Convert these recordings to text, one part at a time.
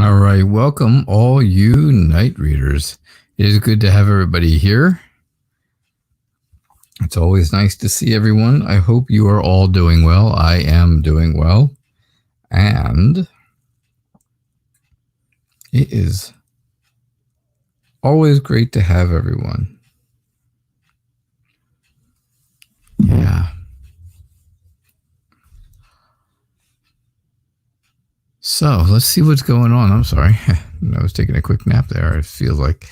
All right, welcome all you night readers. It is good to have everybody here. It's always nice to see everyone. I hope you are all doing well. I am doing well. And it is always great to have everyone. Yeah. So let's see what's going on. I'm sorry. I was taking a quick nap there. It feels like.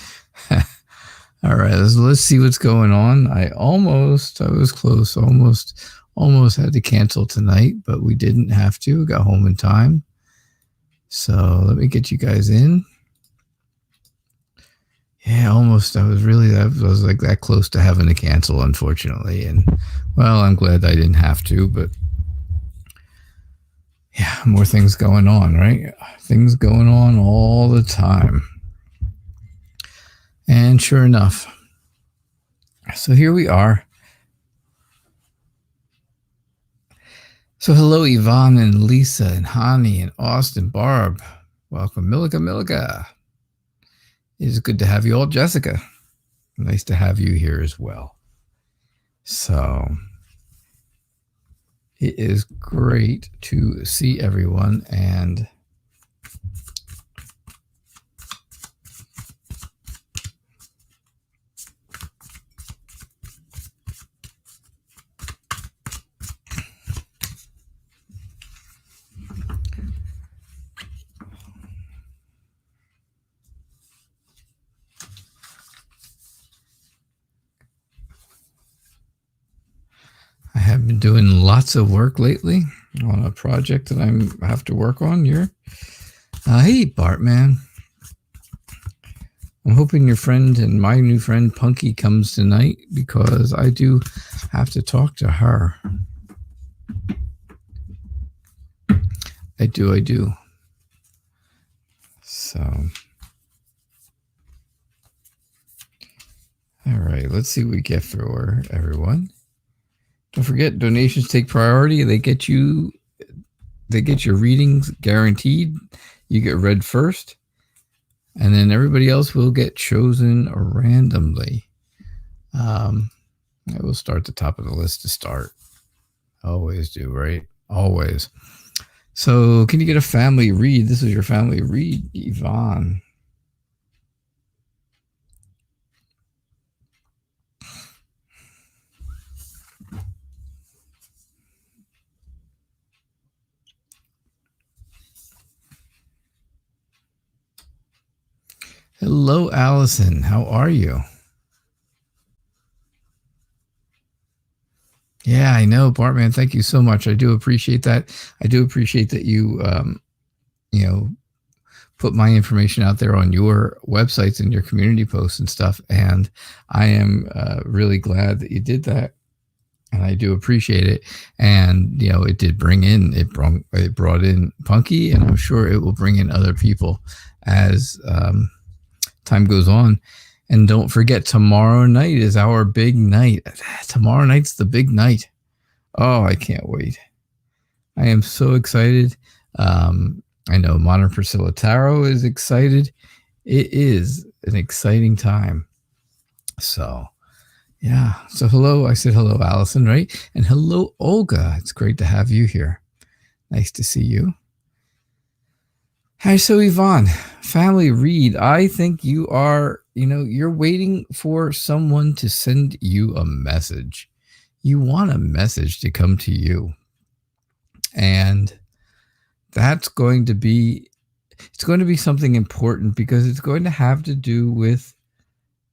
All right, let's see what's going on. I was close. Almost had to cancel tonight, but we didn't have to. Got home in time. So let me get you guys in. Yeah, almost. I was like that close to having to cancel, unfortunately. And well, I'm glad I didn't have to, but yeah, more things going on, right? Things going on all the time. And sure enough, so here we are. So hello, Yvonne and Lisa and Hani and Austin, Barb. Welcome, Milika. It is good to have you all. Jessica, nice to have you here as well. So it is great to see everyone, and I have been doing lots of work lately on a project that I have to work on here. Hey, Bartman. I'm hoping your friend and my new friend Punky comes tonight because I do have to talk to her. I do. So, all right, let's see what we get for everyone. Don't forget, donations take priority. They get your readings guaranteed. You get read first, and then everybody else will get chosen randomly. I will start at the top of the list to start. Always do, right? Always. So can you get a family read? This is your family read, Yvonne. Hello, Allison. How are you? Yeah, I know, Bartman. Thank you so much. I do appreciate that. I do appreciate that you, put my information out there on your websites and your community posts and stuff. And I am really glad that you did that. And I do appreciate it. And, it did it brought in Punky, and I'm sure it will bring in other people as time goes on. And don't forget, tomorrow night is our big night. Tomorrow night's the big night. Oh, I can't wait. I am so excited. I know Modern Priscilla Tarot is excited. It is an exciting time. So, yeah. So hello. I said hello, Allison, right? And hello, Olga. It's great to have you here. Nice to see you. Hi, so Yvonne, family read. I think you are, you're waiting for someone to send you a message. You want a message to come to you. And that's going to be something important, because it's going to have to do with,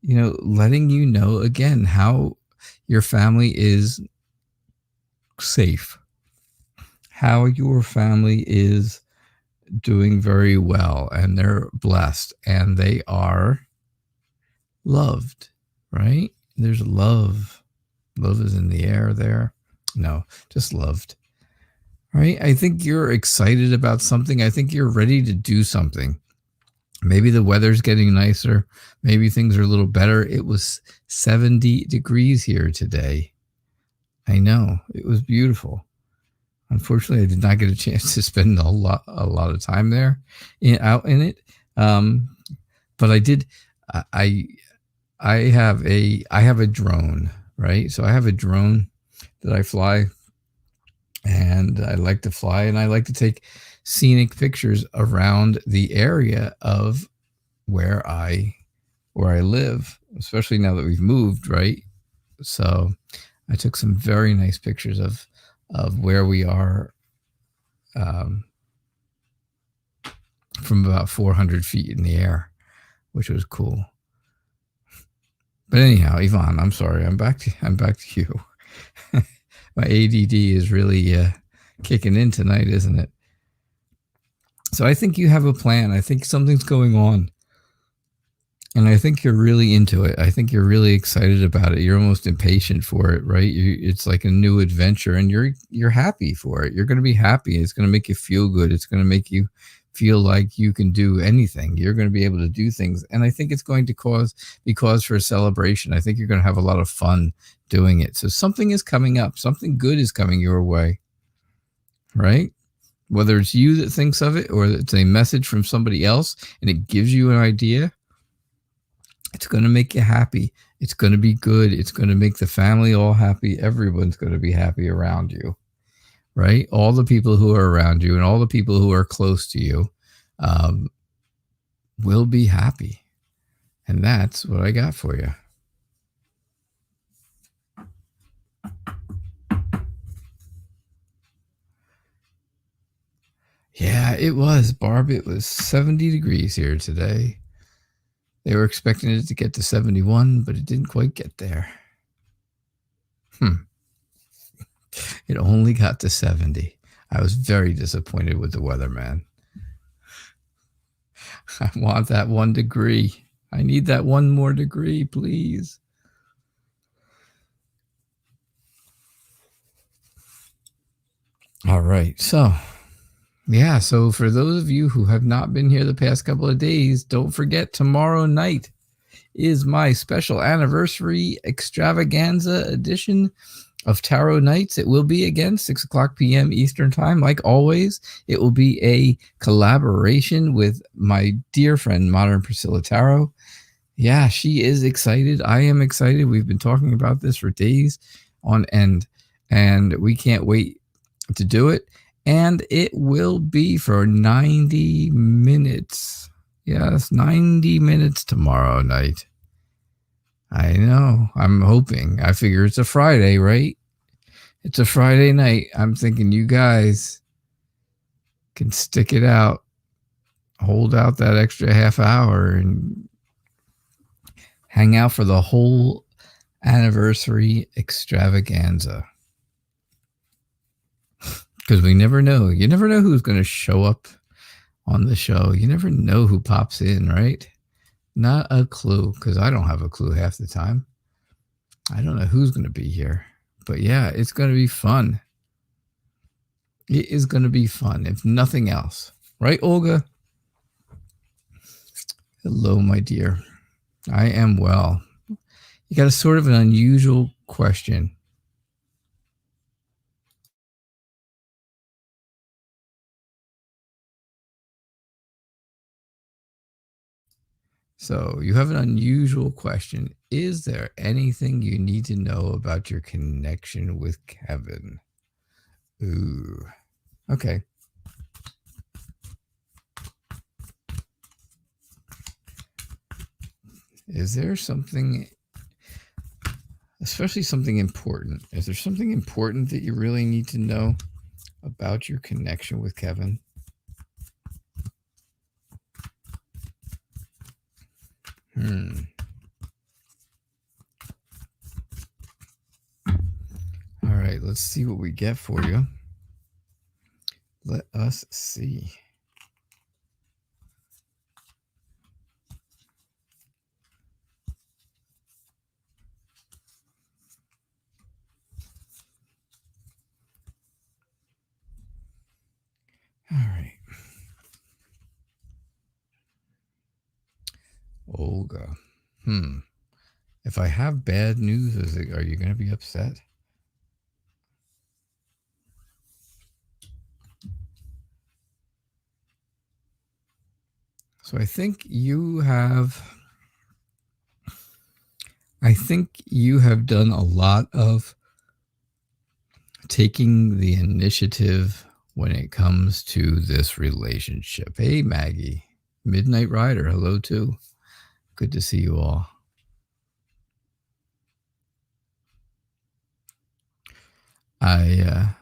letting you know again how your family is safe, how your family is doing very well, and they're blessed, and they are loved, right? There's love. Love is in the air there. No, just loved. Right? I think you're excited about something. I think you're ready to do something. Maybe the weather's getting nicer. Maybe things are a little better. It was 70 degrees here today. I know. It was beautiful. Unfortunately, I did not get a chance to spend a lot of time there out in it. But I did. I have a drone, right? So I have a drone that I fly, and I like to fly, and I like to take scenic pictures around the area of where I live, especially now that we've moved, right? So I took some very nice pictures of where we are, from about 400 feet in the air, which was cool. But anyhow, Yvonne, I'm sorry. I'm back to you. My ADD is really kicking in tonight, isn't it? So I think you have a plan. I think something's going on. And I think you're really into it. I think you're really excited about it. You're almost impatient for it, right? It's like a new adventure, and you're happy for it. You're going to be happy. It's going to make you feel good. It's going to make you feel like you can do anything. You're going to be able to do things. And I think it's going to be cause for a celebration. I think you're going to have a lot of fun doing it. So something is coming up. Something good is coming your way, right? Whether it's you that thinks of it or it's a message from somebody else and it gives you an idea, it's going to make you happy. It's going to be good. It's going to make the family all happy. Everyone's going to be happy around you, right? All the people who are around you and all the people who are close to you will be happy. And that's what I got for you. Yeah, it was, Barb. It was 70 degrees here today. They were expecting it to get to 71, but it didn't quite get there. It only got to 70. I was very disappointed with the weather, man. I want that 1 degree. I need that 1 more degree, please. All right. So for those of you who have not been here the past couple of days, don't forget tomorrow night is my special anniversary extravaganza edition of Tarot Nights. It will be again 6:00 p.m. Eastern Time, like always. It will be a collaboration with my dear friend Modern Priscilla Tarot. Yeah, she is excited. I am excited. We've been talking about this for days on end, and we can't wait to do it. And it will be for 90 minutes. Yes, 90 minutes tomorrow night. I know. I'm hoping. I figure it's a Friday, right? It's a Friday night. I'm thinking you guys can stick it out, hold out that extra half hour, and hang out for the whole anniversary extravaganza. Because we never know. You never know who's going to show up on the show. You never know who pops in, right? Not a clue, because I don't have a clue half the time. I don't know who's going to be here. But yeah, it's going to be fun. It is going to be fun, if nothing else. Right, Olga? Hello, my dear. I am well. You got a sort of an unusual question. So you have an unusual question. Is there anything you need to know about your connection with Kevin? Ooh. Okay. Is there something, especially something important? Is there something important that you really need to know about your connection with Kevin? All right, let's see what we get for you. Let us see. All right. Olga. If I have bad news, are you going to be upset? So I think you have done a lot of taking the initiative when it comes to this relationship. Hey, Maggie. Midnight Rider, hello too. Good to see you all. I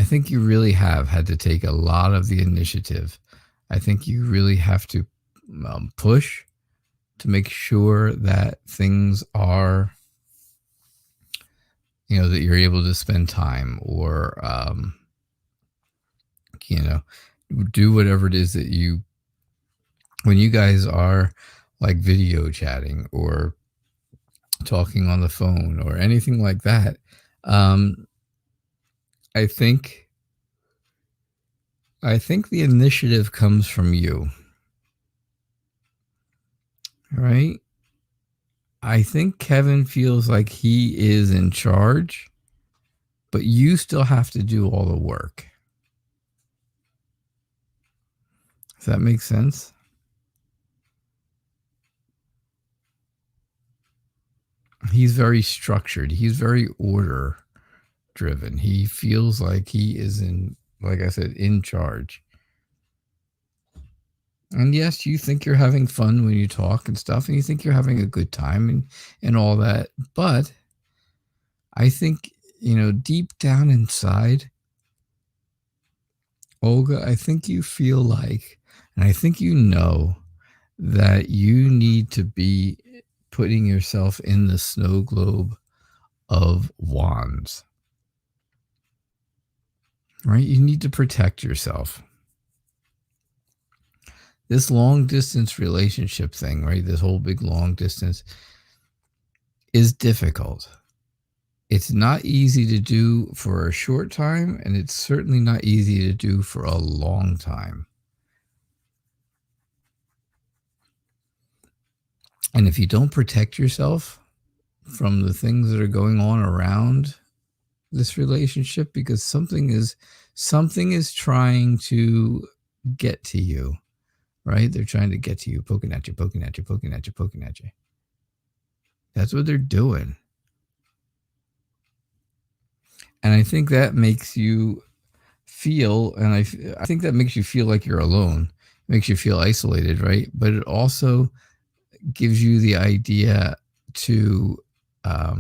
think you really have had to take a lot of the initiative. I think you really have to push to make sure that things are, that you're able to spend time or, do whatever it is that when you guys are like video chatting or talking on the phone or anything like that. I think the initiative comes from you, right? I think Kevin feels like he is in charge, but you still have to do all the work. Does that make sense? He's very structured. He's very order driven. He feels like he is like I said, in charge. And yes, you think you're having fun when you talk and stuff, and you think you're having a good time and all that. But I think, deep down inside, Olga, I think you feel like, and I think that you need to be putting yourself in the snow globe of wands, right? You need to protect yourself. This long distance relationship thing, right? This whole big long distance is difficult. It's not easy to do for a short time, and it's certainly not easy to do for a long time. And if you don't protect yourself from the things that are going on around this relationship, because something is trying to get to you, right? They're trying to get to you, poking at you, poking at you, poking at you, poking at you. That's what they're doing. And I think that makes you feel, and I think that makes you feel like you're alone. It makes you feel isolated, right? But it also gives you the idea to, I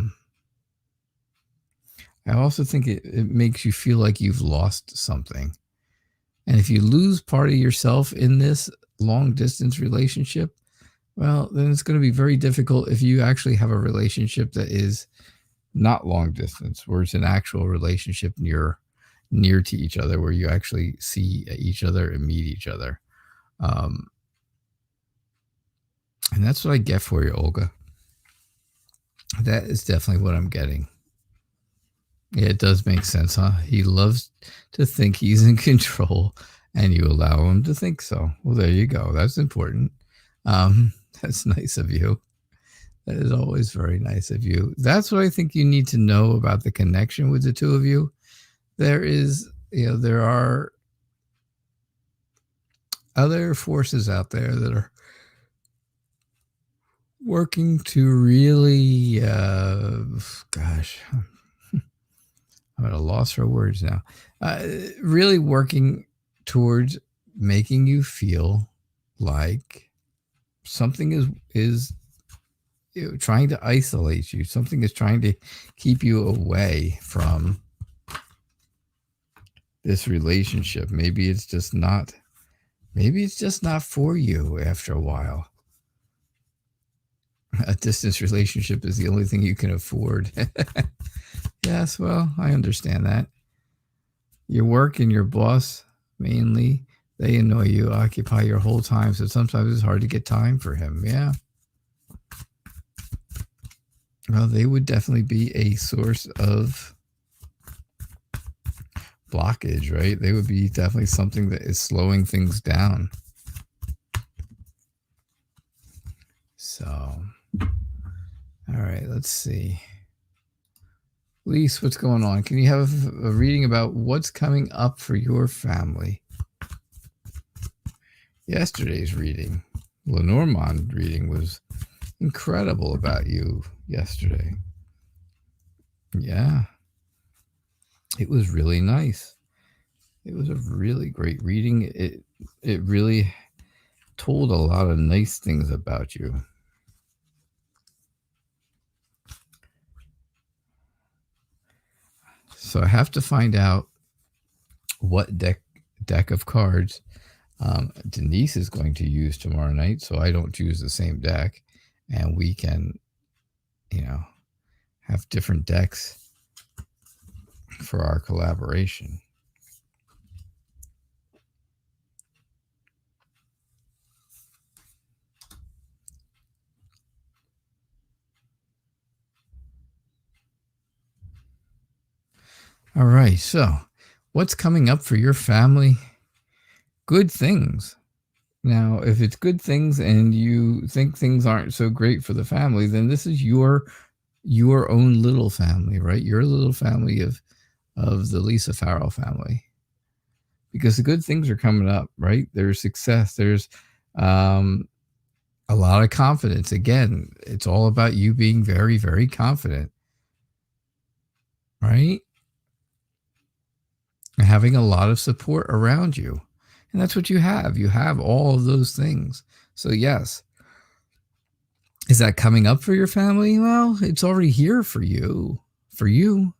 also think it makes you feel like you've lost something. And if you lose part of yourself in this long distance relationship, well, then it's going to be very difficult if you actually have a relationship that is not long distance, where it's an actual relationship near to each other, where you actually see each other and meet each other. And that's what I get for you, Olga. That is definitely what I'm getting. Yeah, it does make sense, huh? He loves to think he's in control, and you allow him to think so. Well, there you go. That's important. That's nice of you. That is always very nice of you. That's what I think you need to know about the connection with the two of you. There are other forces out there that are working to really, gosh, I'm at a loss for words now. Really working towards making you feel like something is trying to isolate you. Something is trying to keep you away from this relationship. Maybe it's just not for you after a while. A distance relationship is the only thing you can afford. Yes, well, I understand that. Your work and your boss, mainly, they annoy you, occupy your whole time, so sometimes it's hard to get time for him. Yeah. Well, they would definitely be a source of blockage, right? They would be definitely something that is slowing things down. So, all right, let's see. Lise, what's going on? Can you have a reading about what's coming up for your family? yesterday's reading. Lenormand reading was incredible about you yesterday. Yeah. It was really nice. It was a really great reading. It really told a lot of nice things about you. So I have to find out what deck of cards Denise is going to use tomorrow night, so I don't use the same deck, and we can, have different decks for our collaboration. All right, so what's coming up for your family? Good things. Now, if it's good things and you think things aren't so great for the family, then this is your own little family, right? Your little family of the Lisa Farrell family. Because the good things are coming up, right? There's success. There's a lot of confidence. Again, it's all about you being very, very confident, right? And having a lot of support around you. And that's what you have. You have all of those things. So yes. Is that coming up for your family? Well, it's already here for you. For you.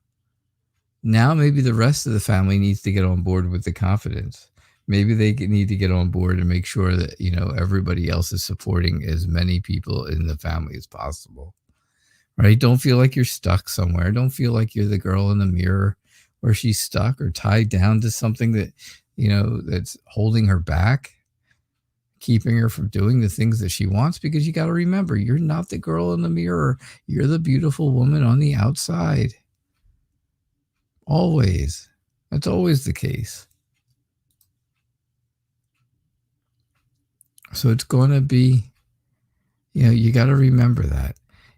Now maybe the rest of the family needs to get on board with the confidence. Maybe they need to get on board and make sure that, everybody else is supporting as many people in the family as possible. Right? Don't feel like you're stuck somewhere. Don't feel like you're the girl in the mirror where she's stuck or tied down to something that, that's holding her back, keeping her from doing the things that she wants, because you got to remember, you're not the girl in the mirror. You're the beautiful woman on the outside. Always. That's always the case. So it's going to be, you got to remember that.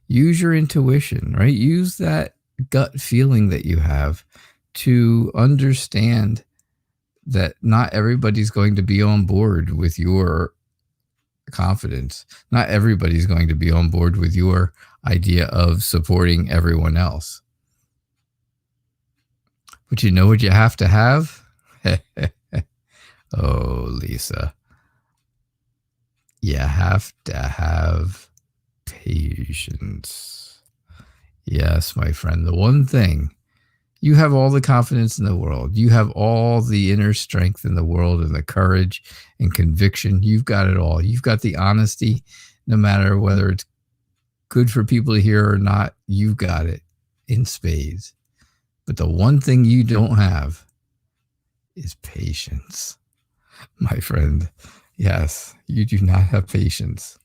Use your intuition, right? Use that gut feeling that you have to understand that not everybody's going to be on board with your confidence. Not everybody's going to be on board with your idea of supporting everyone else. But you know what you have to have? Oh, Lisa. You have to have patience. Yes, my friend. The one thing, you have all the confidence in the world. You have all the inner strength in the world and the courage and conviction. You've got it all. You've got the honesty, no matter whether it's good for people to hear or not. You've got it in spades. But the one thing you don't have is patience, my friend. Yes, you do not have patience.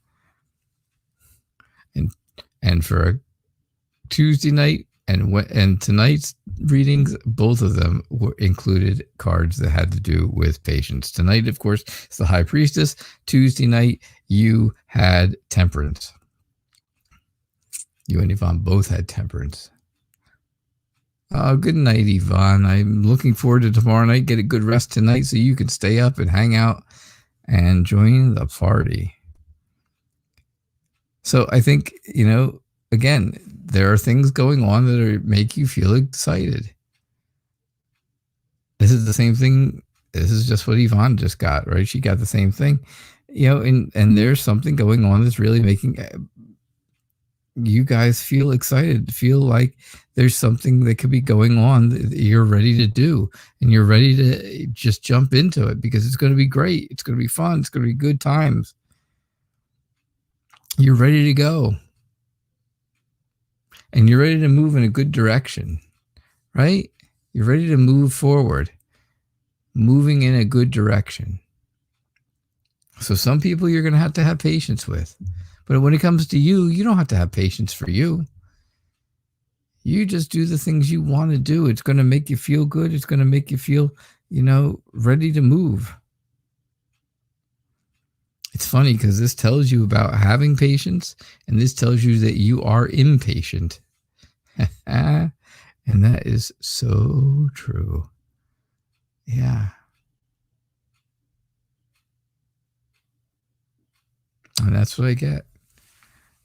And for a Tuesday night and tonight's readings, both of them included cards that had to do with patience. Tonight, of course, it's the High Priestess. Tuesday night, you had Temperance. You and Yvonne both had Temperance. Good night, Yvonne. I'm looking forward to tomorrow night. Get a good rest tonight so you can stay up and hang out and join the party. So I think, again, there are things going on that make you feel excited. This is the same thing. This is just what Yvonne just got, right? She got the same thing, and there's something going on that's really making you guys feel excited, feel like there's something that could be going on that you're ready to do, and you're ready to just jump into it because it's going to be great. It's going to be fun. It's going to be good times. You're ready to go. And you're ready to move in a good direction, right? You're ready to move forward, moving in a good direction. So some people you're going to have patience with. But when it comes to you, you don't have to have patience for you. You just do the things you want to do. It's going to make you feel good. It's going to make you feel, ready to move. It's funny because this tells you about having patience, and this tells you that you are impatient. And that is so true. Yeah. And that's what I get.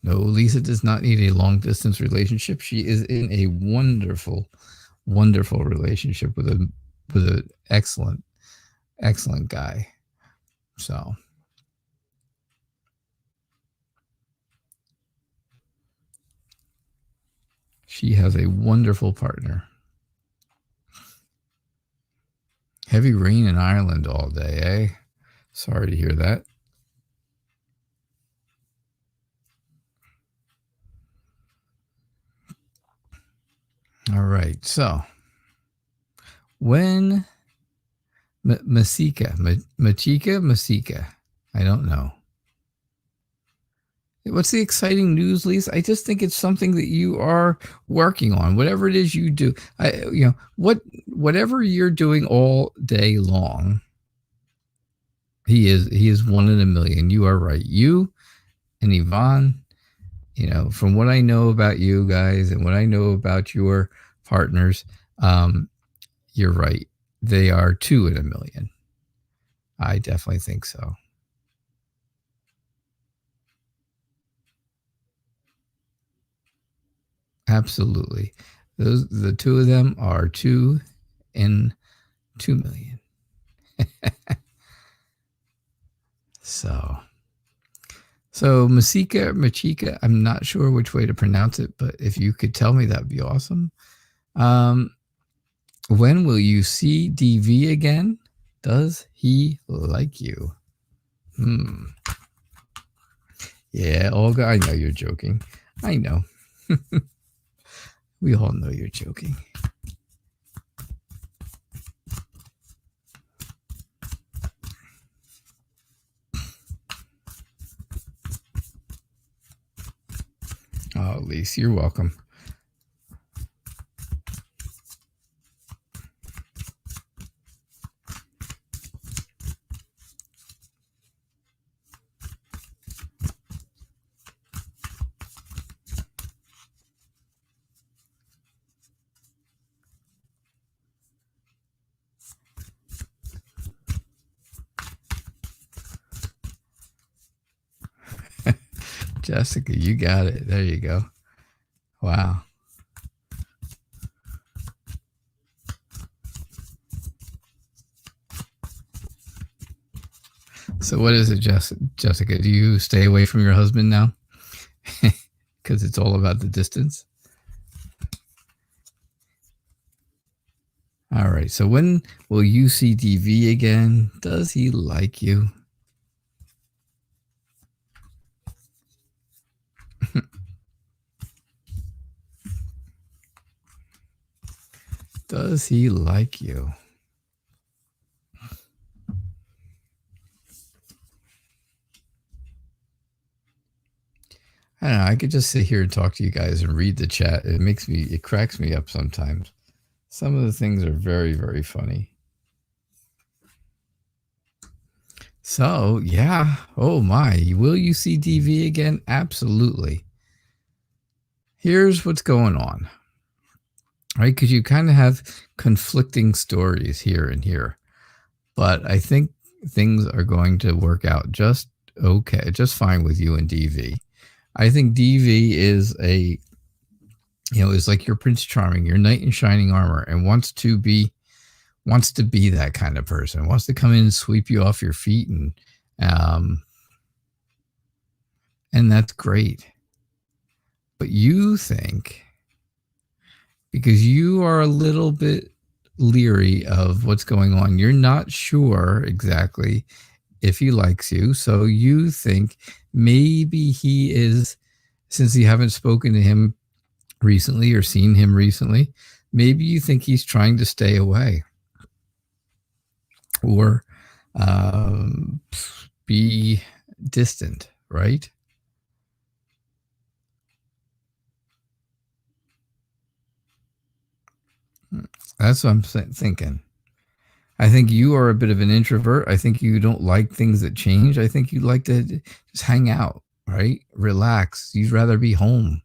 No, Lisa does not need a long distance relationship. She is in a wonderful, wonderful relationship with an excellent, excellent guy. So she has a wonderful partner. Heavy rain in Ireland all day, eh? Sorry to hear that. All right. So when Masika, I don't know. What's the exciting news, Lisa? I just think it's something that you are working on. Whatever it is you do, whatever you're doing all day long. He is one in a million. You are right. You and Yvonne, from what I know about you guys and what I know about your partners, you're right. They are 2 in a million. I definitely think so. Absolutely. The 2 of them are 2 in 2 million. So Machika, I'm not sure which way to pronounce it, but if you could tell me, that'd be awesome. When will you see DV again? Does he like you? Yeah, Olga, I know you're joking. I know. We all know you're joking. Oh, Lise, you're welcome. Jessica, you got it. There you go. Wow. So what is it, Jessica? Do you stay away from your husband now? Because it's all about the distance? All right. So when will you see DV again? Does he like you? Does he like you? I don't know. I could just sit here and talk to you guys and read the chat. It cracks me up sometimes. Some of the things are very, very funny. So, yeah. Oh my. Will you see DV again? Absolutely. Here's what's going on. Right? Because you kind of have conflicting stories here and here. But I think things are going to work out just okay, just fine with you and DV. I think DV is is like your Prince Charming, your knight in shining armor, and wants to be that kind of person. Wants to come in and sweep you off your feet, and that's great. But you think, because you are a little bit leery of what's going on, you're not sure exactly if he likes you. So you think maybe he is, since you haven't spoken to him recently or seen him recently, maybe you think he's trying to stay away or be distant, right? That's what I'm thinking. I think you are a bit of an introvert. I think you don't like things that change. I think you like to just hang out, right? Relax. You'd rather be home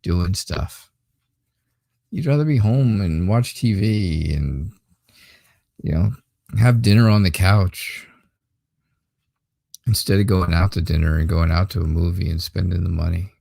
doing stuff. You'd rather be home and watch TV and, have dinner on the couch. instead of going out to dinner and going out to a movie and spending the money.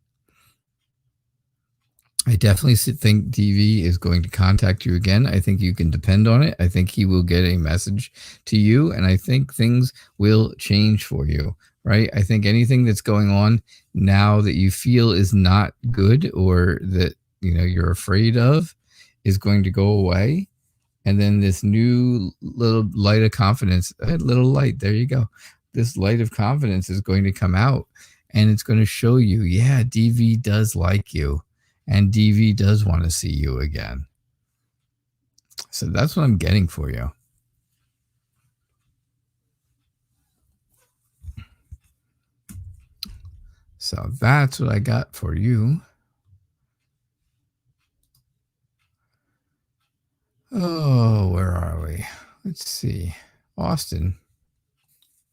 I definitely think DV is going to contact you again. I think you can depend on it. I think he will get a message to you, and I think things will change for you, right? I think anything that's going on now that you feel is not good or that you're afraid of is going to go away. And then this new little light of confidence, a little light, there you go. This light of confidence is going to come out, and it's going to show you, yeah, DV does like you. And DV does want to see you again. So that's what I'm getting for you. So that's what I got for you. Oh, where are we? Let's see. Austin,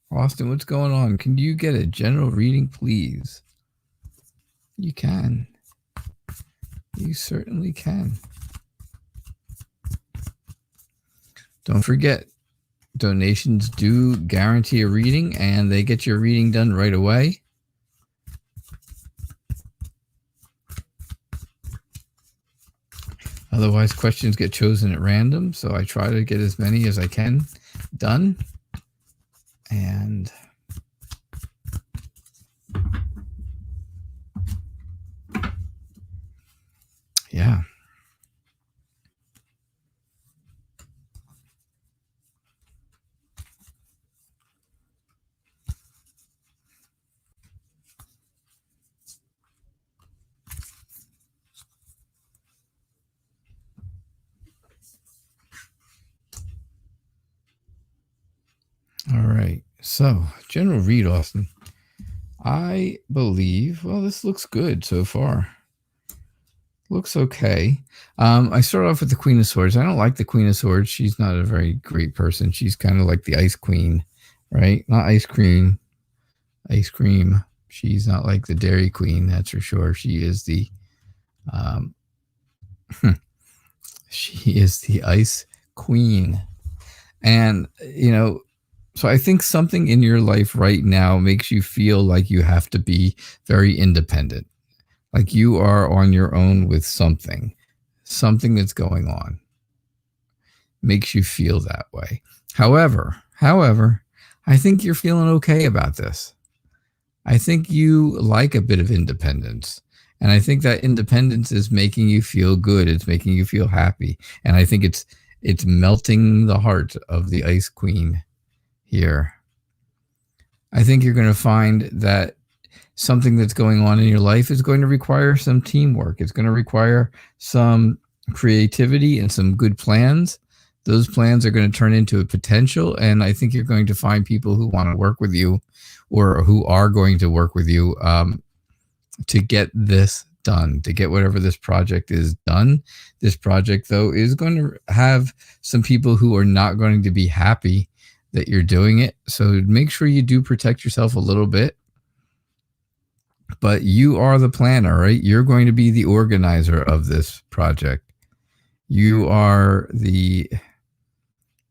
what's going on? Can you get a general reading, please? You can. You certainly can. Don't forget, donations do guarantee a reading, and they get your reading done right away. Otherwise, questions get chosen at random, so I try to get as many as I can done. And yeah. All right. So, general read, Austin. I believe, well, this looks good so far. Looks okay. I start off with the Queen of Swords. I don't like the Queen of Swords. She's not a very great person. She's kind of like the Ice Queen, right? Not ice cream. Ice cream. She's not like the Dairy Queen, that's for sure. She is the she is the Ice Queen. And, so I think something in your life right now makes you feel like you have to be very independent. Like you are on your own with something that's going on. Makes you feel that way. However, I think you're feeling okay about this. I think you like a bit of independence. And I think that independence is making you feel good. It's making you feel happy. And I think it's melting the heart of the Ice Queen here. I think you're going to find that something that's going on in your life is going to require some teamwork. It's going to require some creativity and some good plans. Those plans are going to turn into a potential, and I think you're going to find people who want to work with you or who are going to work with you to get this done, to get whatever this project is done. This project, though, is going to have some people who are not going to be happy that you're doing it. So make sure you do protect yourself a little bit. But you are the planner, right? You're going to be the organizer of this project. You are the,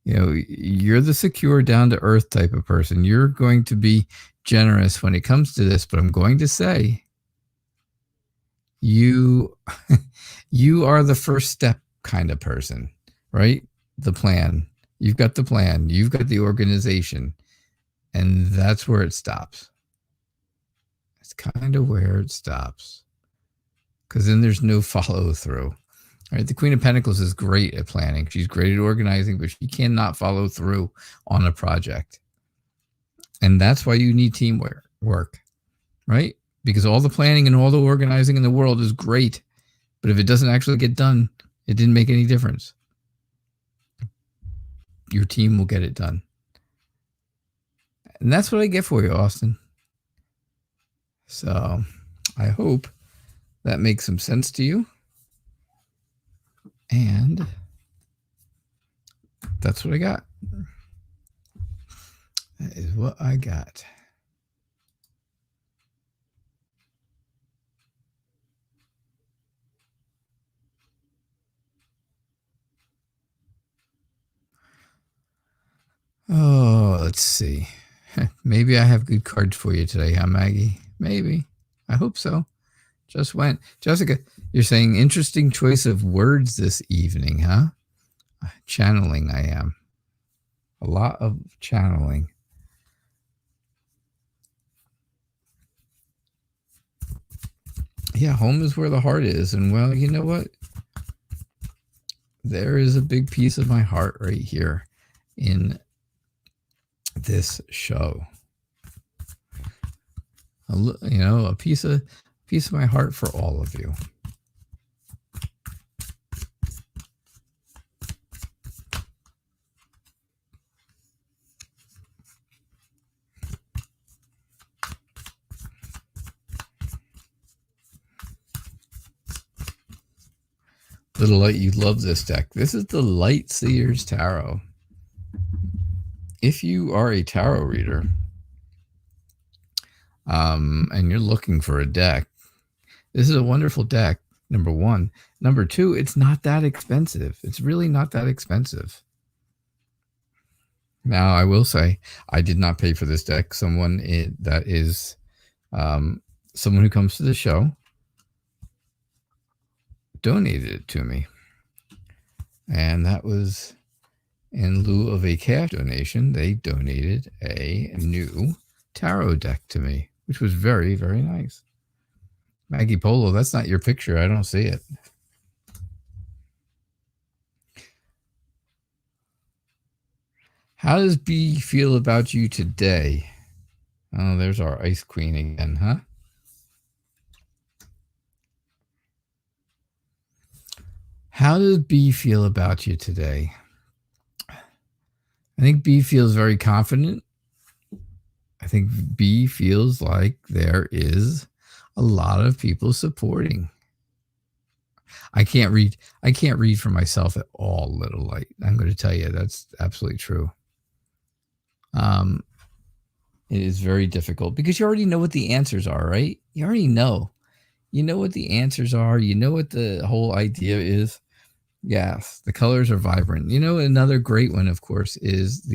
you're the secure, down to earth type of person. You're going to be generous when it comes to this, but I'm going to say you are the first step kind of person, right? The plan. You've got the plan. You've got the organization. And that's where it stops. It's kind of where it stops. Because then there's no follow through. Right? The Queen of Pentacles is great at planning. She's great at organizing, but she cannot follow through on a project. And that's why you need teamwork, right? Because all the planning and all the organizing in the world is great. But if it doesn't actually get done, it didn't make any difference. Your team will get it done. And that's what I get for you, Austin. So I hope that makes some sense to you. And that's what I got. That is what I got. Oh, let's see. Maybe I have good cards for you today, huh, Maggie? Maybe. I hope so. Just went. Jessica, you're saying interesting choice of words this evening, huh? Channeling, I am. A lot of channeling. Yeah, home is where the heart is. And well, you know what? There is a big piece of my heart right here in this show. A piece of my heart for all of you. Little Light, you love this deck. This is the Light Seers Tarot. If you are a tarot reader, and you're looking for a deck, this is a wonderful deck, number one. Number two, it's not that expensive. It's really not that expensive. Now, I will say, I did not pay for this deck. Someone who comes to the show donated it to me. And that was in lieu of a cash donation. They donated a new tarot deck to me, which was very, very nice. Maggie Polo, that's not your picture. I don't see it. How does B feel about you today? Oh, there's our Ice Queen again, huh? How does B feel about you today? I think B feels very confident. I think B feels like there is a lot of people supporting. I can't read for myself at all, Little Light. I'm going to tell you that's absolutely true. It is very difficult because you already know what the answers are, right? You already know. You know what the answers are. You know what the whole idea is. Yes, the colors are vibrant. You know, another great one, of course, is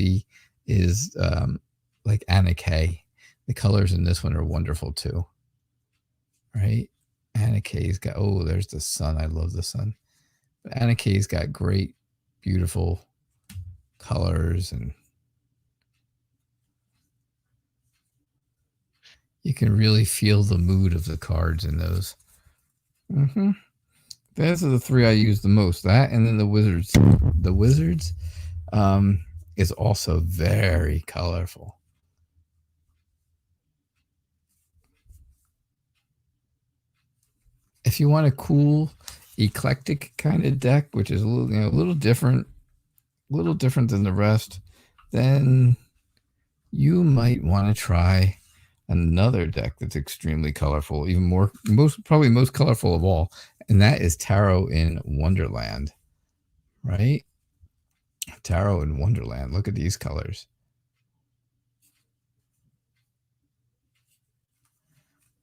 like Anna.K. The colors in this one are wonderful too. Right? Anna.K's got, oh, there's the sun. I love the sun. But Anna.K's got great, beautiful colors, and you can really feel the mood of the cards in those. Those are the three I use the most. That and then the Wizards. The Wizards is also very colorful. If you want a cool, eclectic kind of deck, which is a little different than the rest, then you might want to try another deck that's extremely colorful, even more, probably most colorful of all, and that is Tarot in Wonderland, right? Tarot in Wonderland. Look at these colors.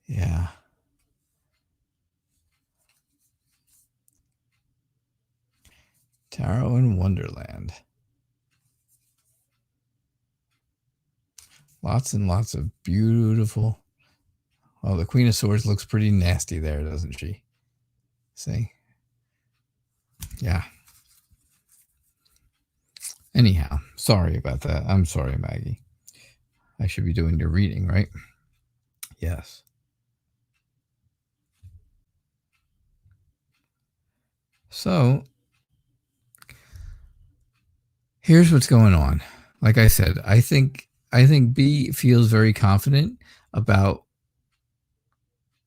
Yeah. Tarot in Wonderland. Lots and lots of beautiful. Oh, the Queen of Swords looks pretty nasty there, doesn't she? See? Yeah. Anyhow, sorry about that. I'm sorry, Maggie. I should be doing your reading, right? Yes. So, here's what's going on. Like I said, I think B feels very confident about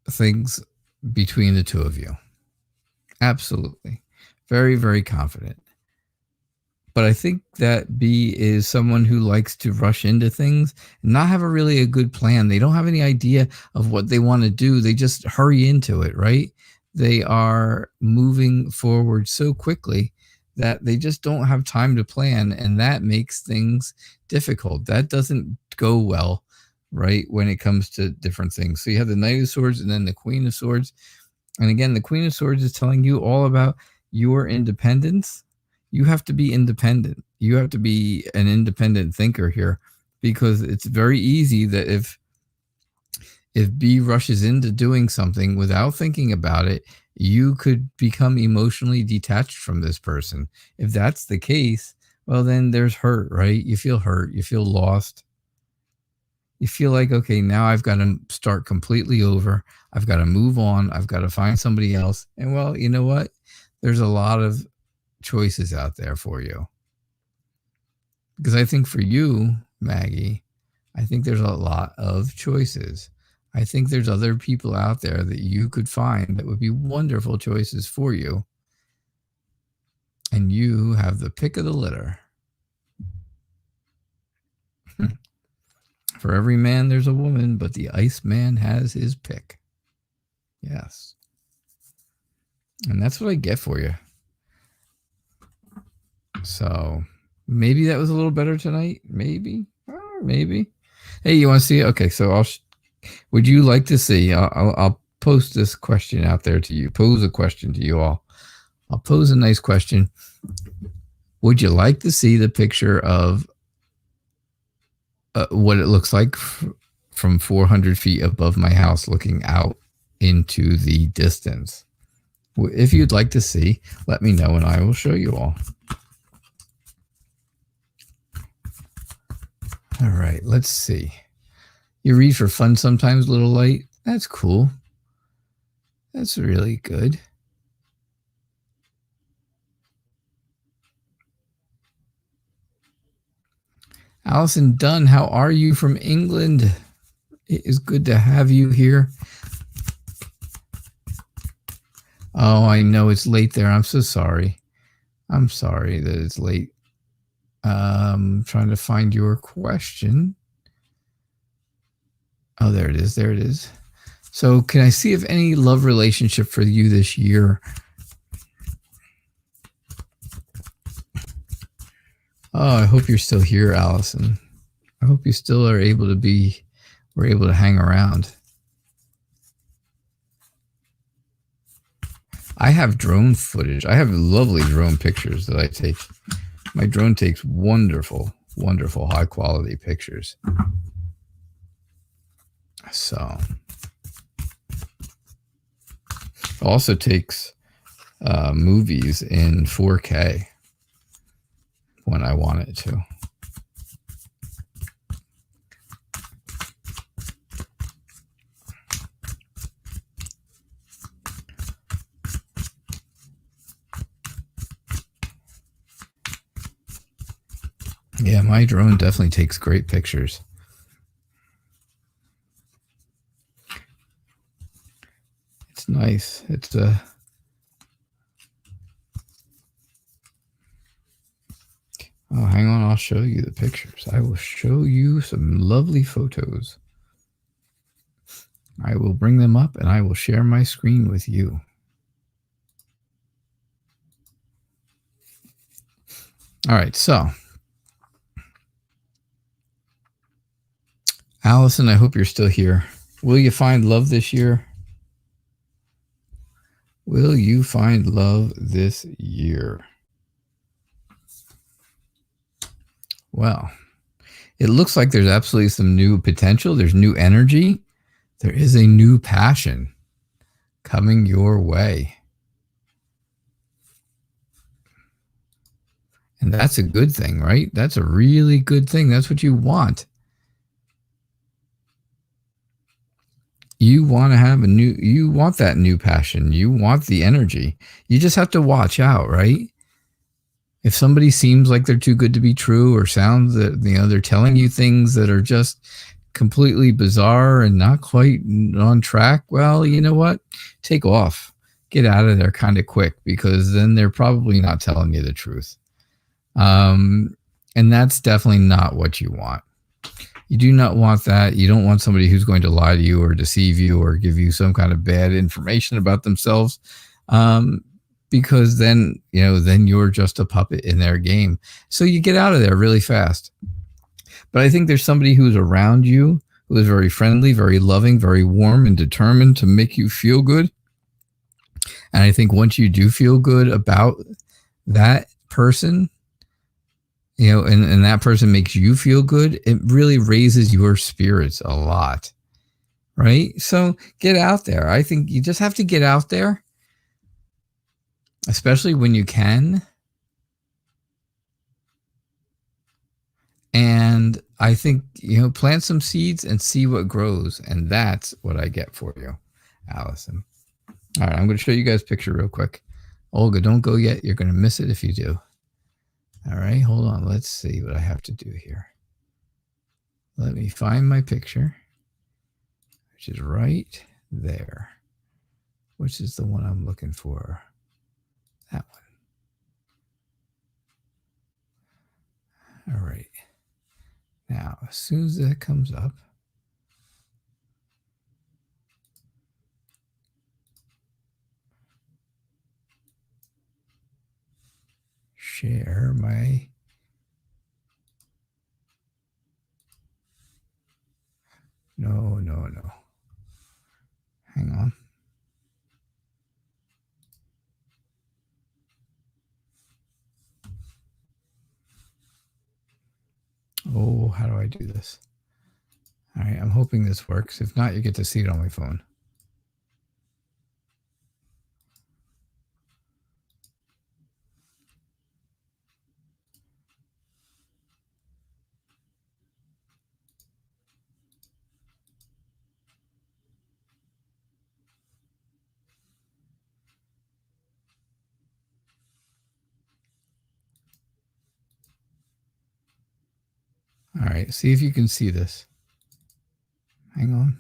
things between the two of you. Absolutely. Very, very confident. But I think that B is someone who likes to rush into things and not have a good plan. They don't have any idea of what they want to do. They just hurry into it, right? They are moving forward so quickly that they just don't have time to plan, and that makes things difficult. That doesn't go well, right, when it comes to different things. So you have the Knight of Swords and then the Queen of Swords. And again, the Queen of Swords is telling you all about your independence. You have to be independent. You have to be an independent thinker here. because it's very easy that if B rushes into doing something without thinking about it, you could become emotionally detached from this person. If that's the case, well, then there's hurt, right? You feel hurt. You feel lost. You feel like, okay, now I've got to start completely over. I've got to move on. I've got to find somebody else. And well, you know what? There's a lot of choices out there for you. Because I think for you, Maggie, I think there's a lot of choices. I think there's other people out there that you could find that would be wonderful choices for you. And you have the pick of the litter. For every man, there's a woman, but the Iceman has his pick. Yes. And that's what I get for you. So maybe that was a little better tonight. Maybe. Maybe. Hey, you want to see it? Okay, so would you like to see? I'll post this question out there to you. Pose a question to you all. I'll pose a nice question. Would you like to see the picture of what it looks like from 400 feet above my house looking out into the distance? If you'd like to see, let me know and I will show you all. All right, let's see. You read for fun sometimes, Little Light? That's cool. That's really good. Allison Dunn, how are you from England? It is good to have you here. Oh, I know it's late there. I'm so sorry. I'm sorry that it's late. Trying to find your question. Oh, there it is. There it is. So can I see if any love relationship for you this year? Oh, I hope you're still here, Allison. I hope you still are able to be, we're able to hang around. I have drone footage. I have lovely drone pictures that I take. My drone takes wonderful, wonderful high quality pictures. So it also takes movies in 4K when I want it to. Yeah, my drone definitely takes great pictures. It's nice. It's oh, hang on, I'll show you the pictures. I will show you some lovely photos. I will bring them up and I will share my screen with you. All right, so Allison, I hope you're still here. Will you find love this year? Will you find love this year? Well, it looks like there's absolutely some new potential. There's new energy. There is a new passion coming your way. And that's a good thing, right? That's a really good thing. That's what you want. You want to have you want that new passion. You want the energy. You just have to watch out, right? If somebody seems like they're too good to be true or sounds that, they're telling you things that are just completely bizarre and not quite on track, well, you know what? Take off. Get out of there kind of quick, because then they're probably not telling you the truth. And that's definitely not what you want. You do not want that. You don't want somebody who's going to lie to you or deceive you or give you some kind of bad information about themselves. Because then, then you're just a puppet in their game. So you get out of there really fast. But I think there's somebody who's around you who is very friendly, very loving, very warm and determined to make you feel good. And I think once you do feel good about that person, and that person makes you feel good, it really raises your spirits a lot, right? So get out there. I think you just have to get out there, especially when you can. And I think, plant some seeds and see what grows. And that's what I get for you, Allison. All right, I'm going to show you guys a picture real quick. Olga, don't go yet. You're going to miss it if you do. All right, hold on. Let's see what I have to do here. Let me find my picture, which is right there, which is the one I'm looking for. That one. All right. Now, as soon as that comes up, share my... No. Hang on. Oh, how do I do this? All right, I'm hoping this works. If not, you get to see it on my phone. All right, see if you can see this. Hang on.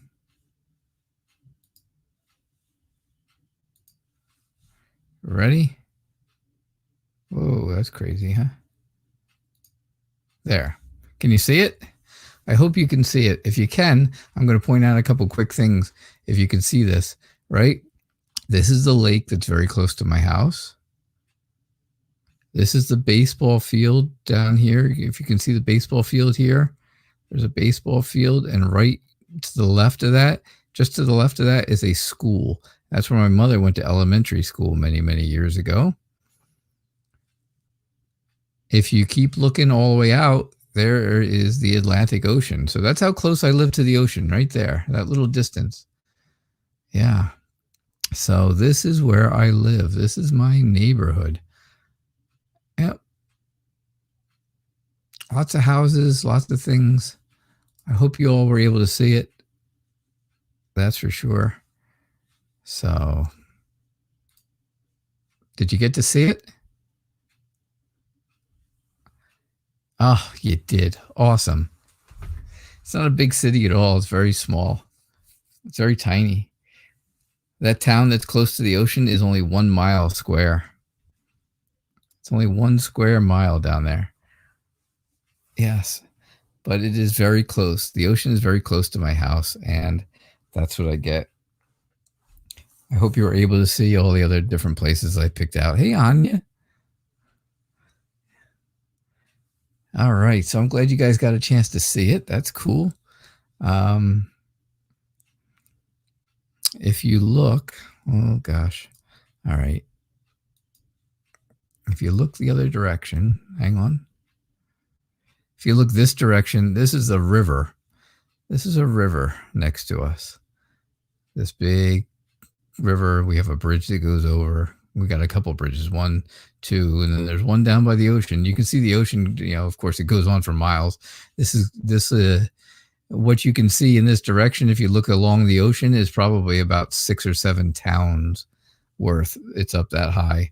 Ready? Whoa, that's crazy, huh? There. Can you see it? I hope you can see it. If you can, I'm going to point out a couple quick things. If you can see this, right? This is the lake that's very close to my house. This is the baseball field down here. If you can see the baseball field here, there's a baseball field, and right to the left of that, just to the left of that, is a school. That's where my mother went to elementary school many, many years ago. If you keep looking all the way out, there is the Atlantic Ocean. So that's how close I live to the ocean, right there, that little distance. Yeah. So this is where I live. This is my neighborhood. Yep. Lots of houses, lots of things. I hope you all were able to see it. That's for sure. So, did you get to see it? Oh, you did. Awesome. It's not a big city at all. It's very small. It's very tiny. That town that's close to the ocean is only 1 mile square. It's only 1 square mile down there. Yes, but it is very close. The ocean is very close to my house, and that's what I get. I hope you were able to see all the other different places I picked out. Hey, Anya. All right, so I'm glad you guys got a chance to see it. That's cool. If you look, oh gosh. All right. If you look the other direction, hang on. If you look this direction, this is a river. This is a river next to us. This big river. We have a bridge that goes over. We got a couple bridges, 1, 2, and then there's one down by the ocean. You can see the ocean, of course, it goes on for miles. What you can see in this direction, if you look along the ocean, is probably about 6 or 7 towns worth. It's up that high.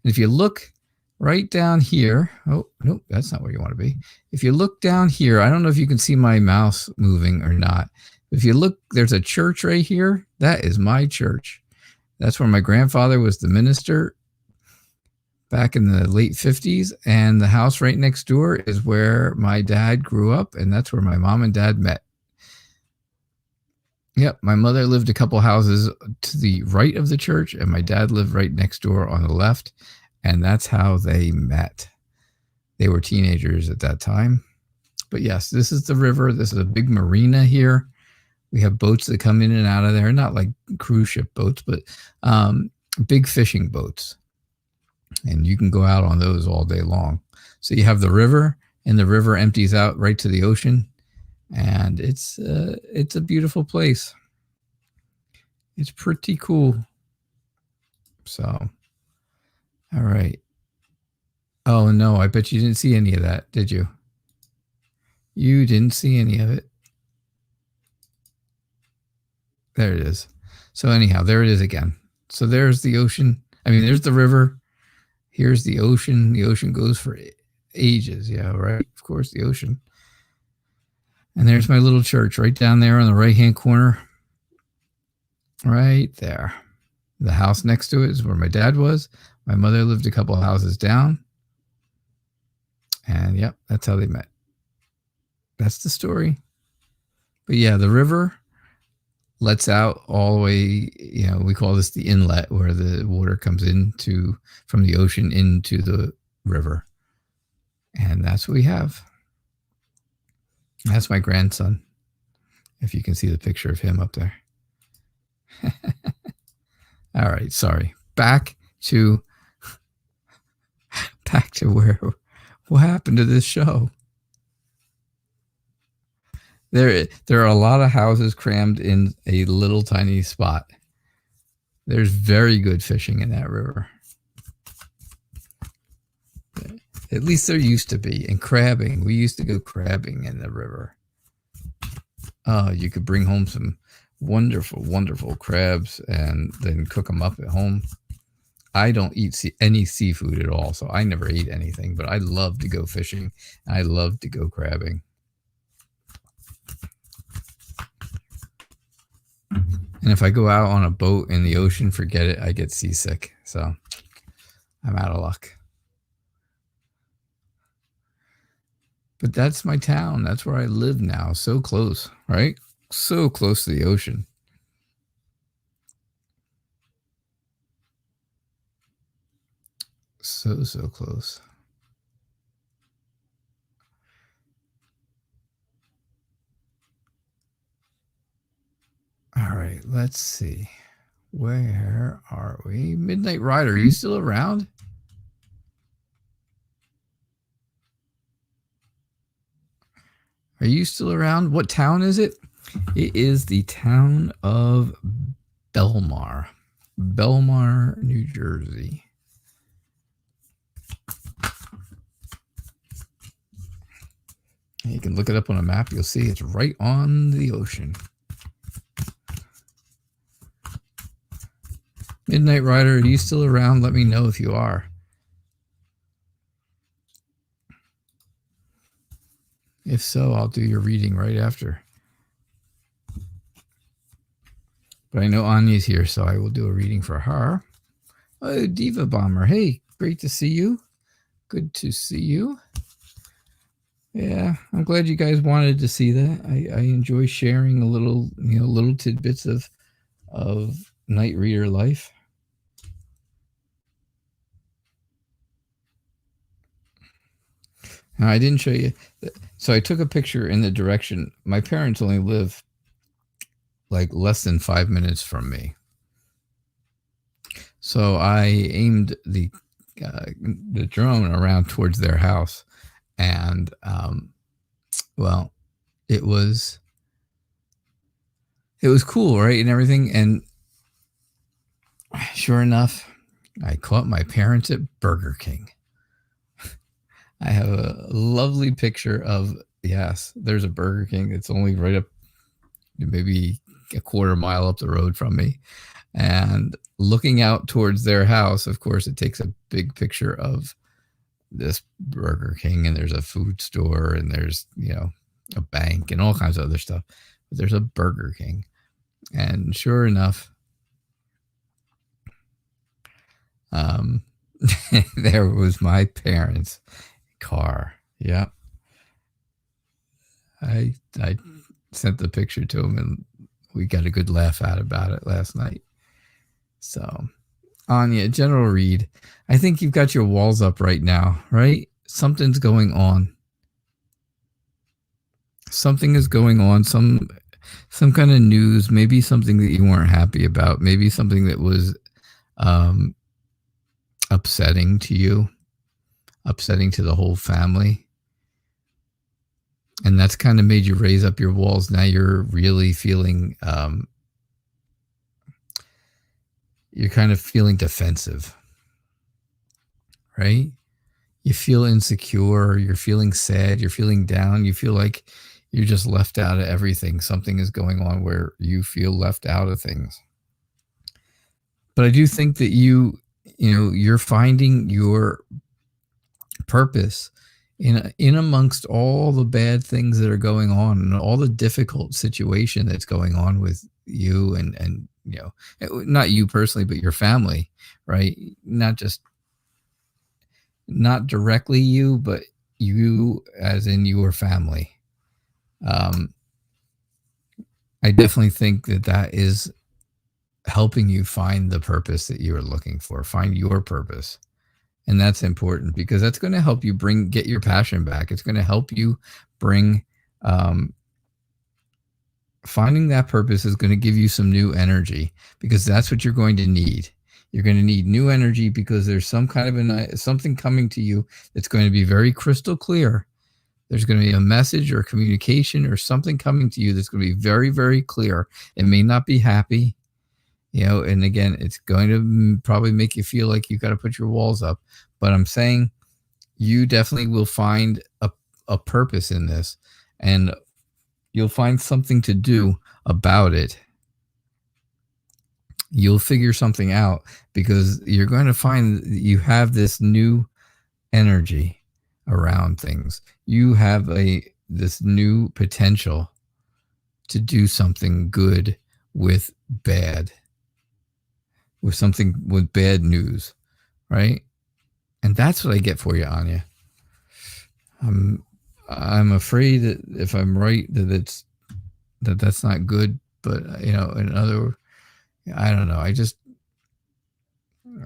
If you look right down here, oh, nope, that's not where you want to be. If you look down here, I don't know if you can see my mouse moving or not. If you look, there's a church right here. That is my church. That's where my grandfather was the minister back in the late 50s. And the house right next door is where my dad grew up. And that's where my mom and dad met. Yep. My mother lived a couple houses to the right of the church, and my dad lived right next door on the left. And that's how they met. They were teenagers at that time. But yes, this is the river. This is a big marina here. We have boats that come in and out of there. Not like cruise ship boats, but big fishing boats. And you can go out on those all day long. So you have the river, and the river empties out right to the ocean, and it's a beautiful place. It's pretty cool. So, all right. Oh no, I bet you didn't see any of that, did you? You didn't see any of it. There it is. So anyhow, there it is again. So there's the ocean. I mean, there's the river. Here's the ocean. The ocean goes for ages. Yeah, right. Of course, the ocean. And there's my little church right down there on the right-hand corner. Right there. The house next to it is where my dad was. My mother lived a couple of houses down. And yep, that's how they met. That's the story. But yeah, the river lets out all the way, we call this the inlet, where the water comes into from the ocean into the river. And that's what we have. That's my grandson, if you can see the picture of him up there. All right, sorry. Back to what happened to this show? There are a lot of houses crammed in a little tiny spot. There's very good fishing in that river. At least there used to be. And crabbing. We used to go crabbing in the river. Oh, you could bring home some wonderful, wonderful crabs and then cook them up at home. I don't eat any seafood at all, so I never ate anything. But I love to go fishing. I love to go crabbing. And if I go out on a boat in the ocean, forget it. I get seasick. So I'm out of luck. But that's my town. That's where I live now. So close, right? So close to the ocean. So close. All right, let's see. Where are we? Midnight Rider, are you still around? Are you still around? What town is it? It is the town of Belmar. Belmar, New Jersey. You can look it up on a map. You'll see it's right on the ocean. Midnight Rider, are you still around? Let me know if you are. If so, I'll do your reading right after. But I know Anya's here, so I will do a reading for her. Oh, Diva Bomber. Hey, great to see you. Good to see you. Yeah, I'm glad you guys wanted to see that. I enjoy sharing a little, little tidbits of night reader life. Now, I didn't show you. So I took a picture in the direction. My parents only live like less than 5 minutes from me. So I aimed the drone around towards their house. And, well, it was cool, right? And everything. And sure enough, I caught my parents at Burger King. I have a lovely picture of, yes, there's a Burger King. It's only right up, maybe a quarter mile up the road from me. And looking out towards their house, of course, it takes a big picture of this Burger King, and there's a food store, and there's, a bank and all kinds of other stuff. But there's a Burger King. And sure enough, there was my parents' car. Yeah. I sent the picture to him, and we got a good laugh out about it last night. So, Anya, general read. I think you've got your walls up right now, right? Something's going on. Something is going on. Some kind of news, maybe something that you weren't happy about, maybe something that was upsetting to you, upsetting to the whole family. And that's kind of made you raise up your walls. Now you're really feeling, you're kind of feeling defensive, right? You feel insecure, you're feeling sad, you're feeling down, you feel like you're just left out of everything. Something is going on where you feel left out of things. But I do think that you're finding your purpose in amongst all the bad things that are going on and all the difficult situation that's going on with you and not you personally, but your family, right? Not directly you, but you as in your family. I definitely think that is helping you find the purpose that you are looking for, find your purpose. And that's important because that's going to help you get your passion back. It's going to help you bring, finding that purpose is going to give you some new energy because that's what you're going to need. You're going to need new energy because there's some kind of something coming to you that's going to be very crystal clear. There's going to be a message or communication or something coming to you that's going to be very, very clear. It may not be happy, and again, it's going to probably make you feel like you got to put your walls up. But I'm saying you definitely will find a purpose in this, and you'll find something to do about it. You'll figure something out because you're going to find that you have this new energy around things. You have this new potential to do something good with bad news, right? And that's what I get for you, Anya. I'm afraid that if I'm right that's not good, but in other, I don't know.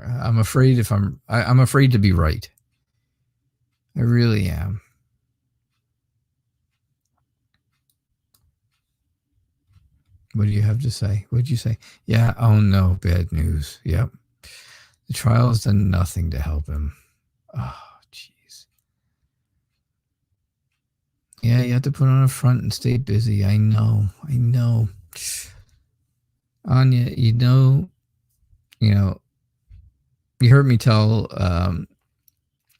I'm afraid I'm afraid to be right. I really am. What do you have to say? What'd you say? Yeah. Oh no, bad news. Yep. The trial has done nothing to help him. Oh, jeez. Yeah, you have to put on a front and stay busy. I know. Anya, you heard me tell,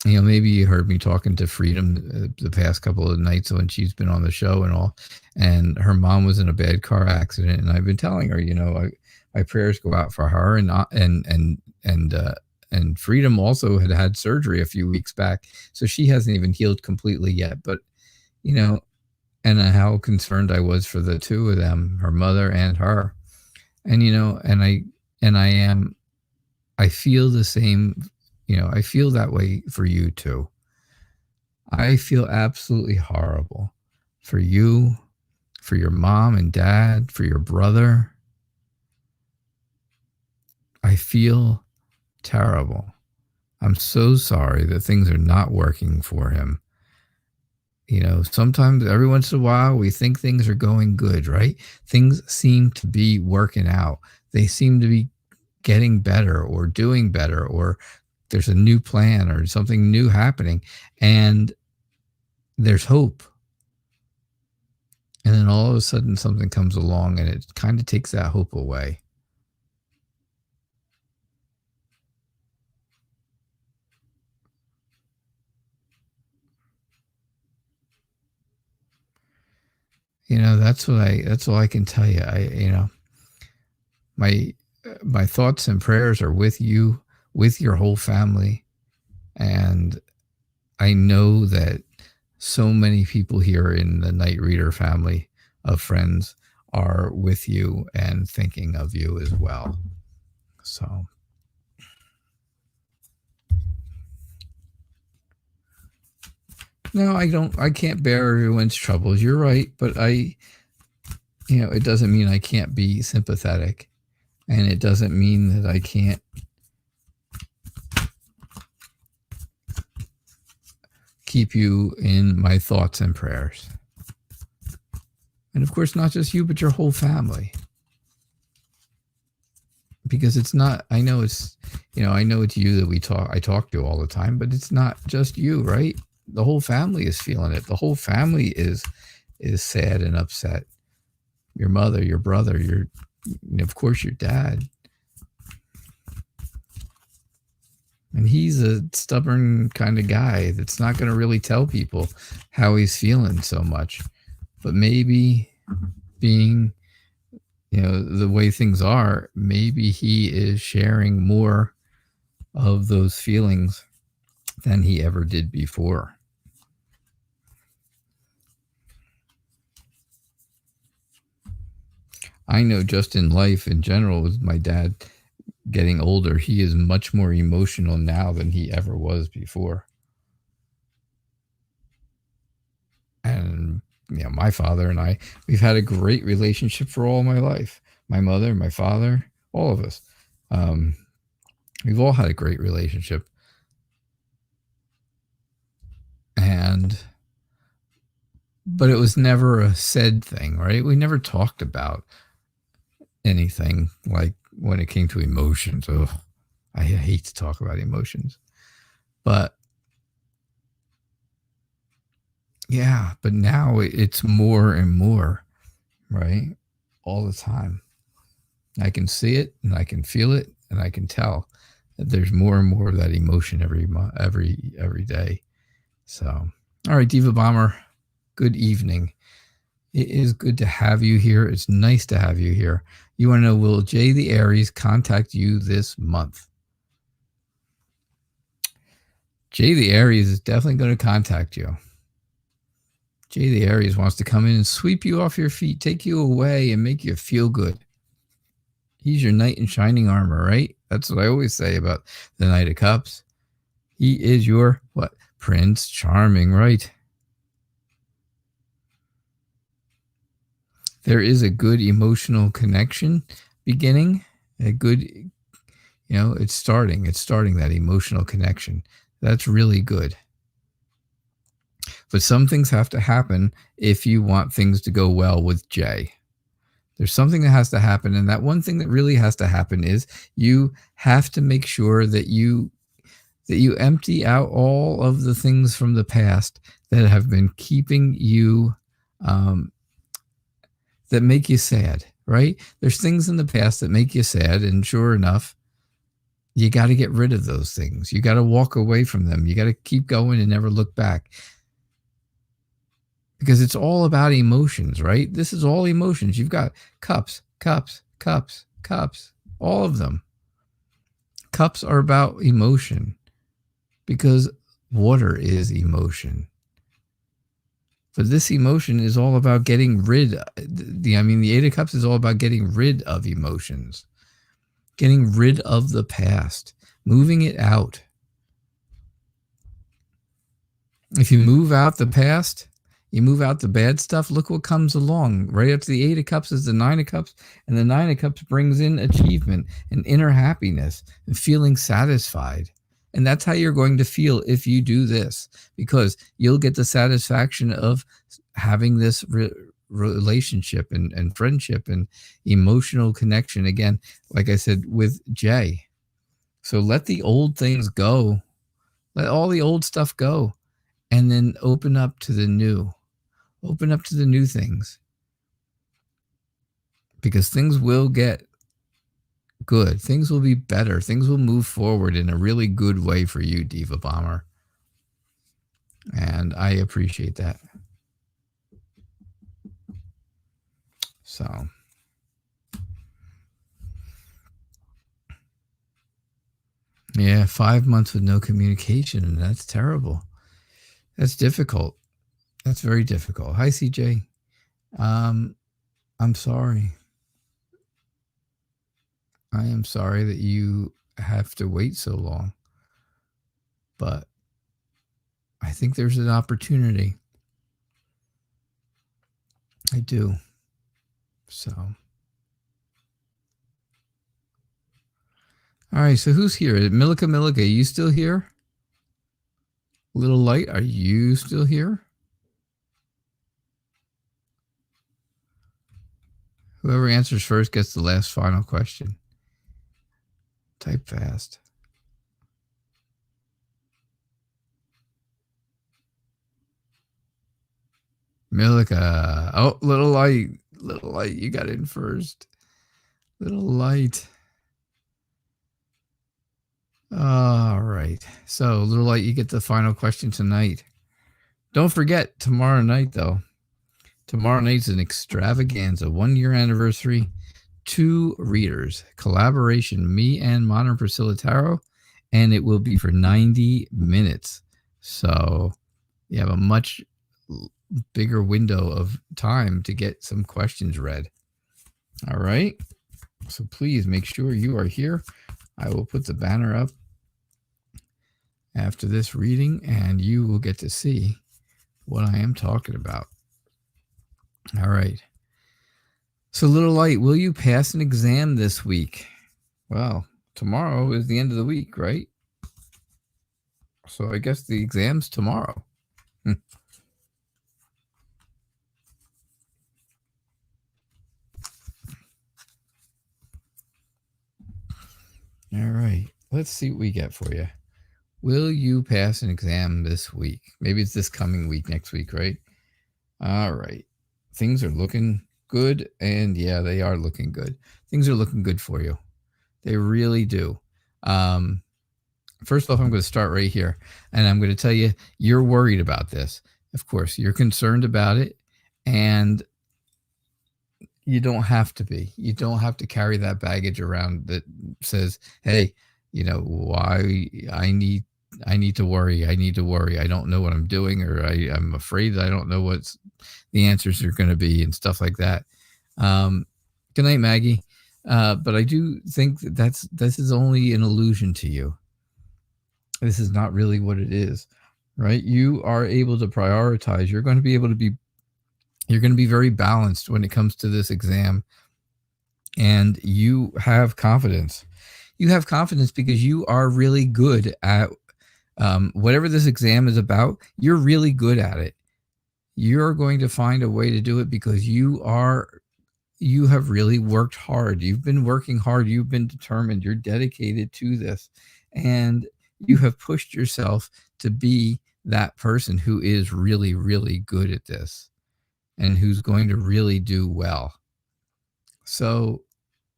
maybe you heard me talking to Freedom the past couple of nights when she's been on the show and all, and her mom was in a bad car accident, and I've been telling her, my prayers go out for her, and Freedom also had surgery a few weeks back, so she hasn't even healed completely yet, but and how concerned I was for the two of them, her mother and her, and I feel the same. I feel that way for you too. I feel absolutely horrible for you, for your mom and dad, for your brother. I feel terrible. I'm so sorry that things are not working for him. Sometimes every once in a while we think things are going good, right? Things seem to be working out. They seem to be getting better or doing better, or there's a new plan or something new happening, and there's hope. And then all of a sudden something comes along and it kind of takes that hope away. That's all I can tell you. My thoughts and prayers are with you, with your whole family. And I know that so many people here in the Night Reader family of friends are with you and thinking of you as well. So. No, I can't bear everyone's troubles. You're right. But it doesn't mean I can't be sympathetic. And it doesn't mean that I can't keep you in my thoughts and prayers. And of course, not just you, but your whole family. Because it's not, I know it's I know it's you that I talk to all the time, but it's not just you, right? The whole family is feeling it. The whole family is sad and upset. Your mother, your brother, of course, your dad. And he's a stubborn kind of guy that's not going to really tell people how he's feeling so much. But maybe being, the way things are, maybe he is sharing more of those feelings than he ever did before. I know just in life in general, with my dad getting older, he is much more emotional now than he ever was before. And, my father and I, we've had a great relationship for all my life. My mother, my father, all of us. We've all had a great relationship. But it was never a said thing, right? We never talked about anything like when it came to emotions. Oh, I hate to talk about emotions. But yeah, but now it's more and more, right? All the time. I can see it and I can feel it and I can tell that there's more and more of that emotion every day. So, all right, Diva Bomber, good evening. It is good to have you here. It's nice to have you here. You want to know, will Jay the Aries contact you this month? Jay the Aries is definitely going to contact you. Jay the Aries wants to come in and sweep you off your feet, take you away, and make you feel good. He's your knight in shining armor, right? That's what I always say about the Knight of Cups. He is your, what? Prince Charming, right? There is a good emotional connection beginning. A good, it's starting that emotional connection. That's really good. But some things have to happen if you want things to go well with Jay. There's something that has to happen. And that one thing that really has to happen is you have to make sure that you empty out all of the things from the past that have been keeping you, that make you sad, right? There's things in the past that make you sad. And sure enough, you got to get rid of those things. You got to walk away from them. You got to keep going and never look back. Because it's all about emotions, right? This is all emotions. You've got cups, all of them. Cups are about emotion because water is emotion. But this emotion is all about getting rid. The Eight of Cups is all about getting rid of emotions, getting rid of the past, moving it out. If you move out the past, you move out the bad stuff, look what comes along. Right after the 8 of Cups is the 9 of Cups, and the 9 of Cups brings in achievement and inner happiness and feeling satisfied. And that's how you're going to feel if you do this, because you'll get the satisfaction of having this relationship and friendship and emotional connection, again, like I said, with Jay. So let the old things go. Let all the old stuff go. And then open up to the new. Open up to the new things. Because things will get good. Things will be better. Things will move forward in a really good way for you, Diva Bomber. And I appreciate that. So. Yeah, 5 months with no communication. That's terrible. That's difficult. That's very difficult. Hi, CJ. I'm sorry. I am sorry that you have to wait so long. But I think there's an opportunity. I do. So. All right, so who's here? Milika, are you still here? Little Light, are you still here? Whoever answers first gets the last final question. Type fast. Milica. Oh, little light. Little light. You got in first. Little light. All right. So, little light, you get the final question tonight. Don't forget, tomorrow night, though. Tomorrow night's an extravaganza, 1-year anniversary, 2 readers, collaboration, me and Modern Priscilla Tarot, and it will be for 90 minutes. So you have a much bigger window of time to get some questions read. All right. So please make sure you are here. I will put the banner up after this reading, and you will get to see what I am talking about. All right. So, little light, will you pass an exam this week? Well, tomorrow is the end of the week, right? So I guess the exam's tomorrow. All right. Let's see what we get for you. Will you pass an exam this week? Maybe it's this coming week, next week, right? All right. Things are looking good, and yeah, they are looking good. Things are looking good for you. They really do. First off, I'm going to start right here, and I'm going to tell you, you're worried about this. Of course, you're concerned about it, and you don't have to be. You don't have to carry that baggage around that says, hey, why I need to worry. I need to worry. I don't know what I'm doing, or I'm afraid I don't know what the answers are going to be and stuff like that. Good night, Maggie. But I do think that this is only an illusion to you. This is not really what it is, right? You are able to prioritize. You're going to be very balanced when it comes to this exam. And you have confidence. You have confidence because you are really good at whatever this exam is about. You're really good at it. You're going to find a way to do it because you have really worked hard. You've been working hard. You've been determined. You're dedicated to this. And you have pushed yourself to be that person who is really, really good at this and who's going to really do well. So,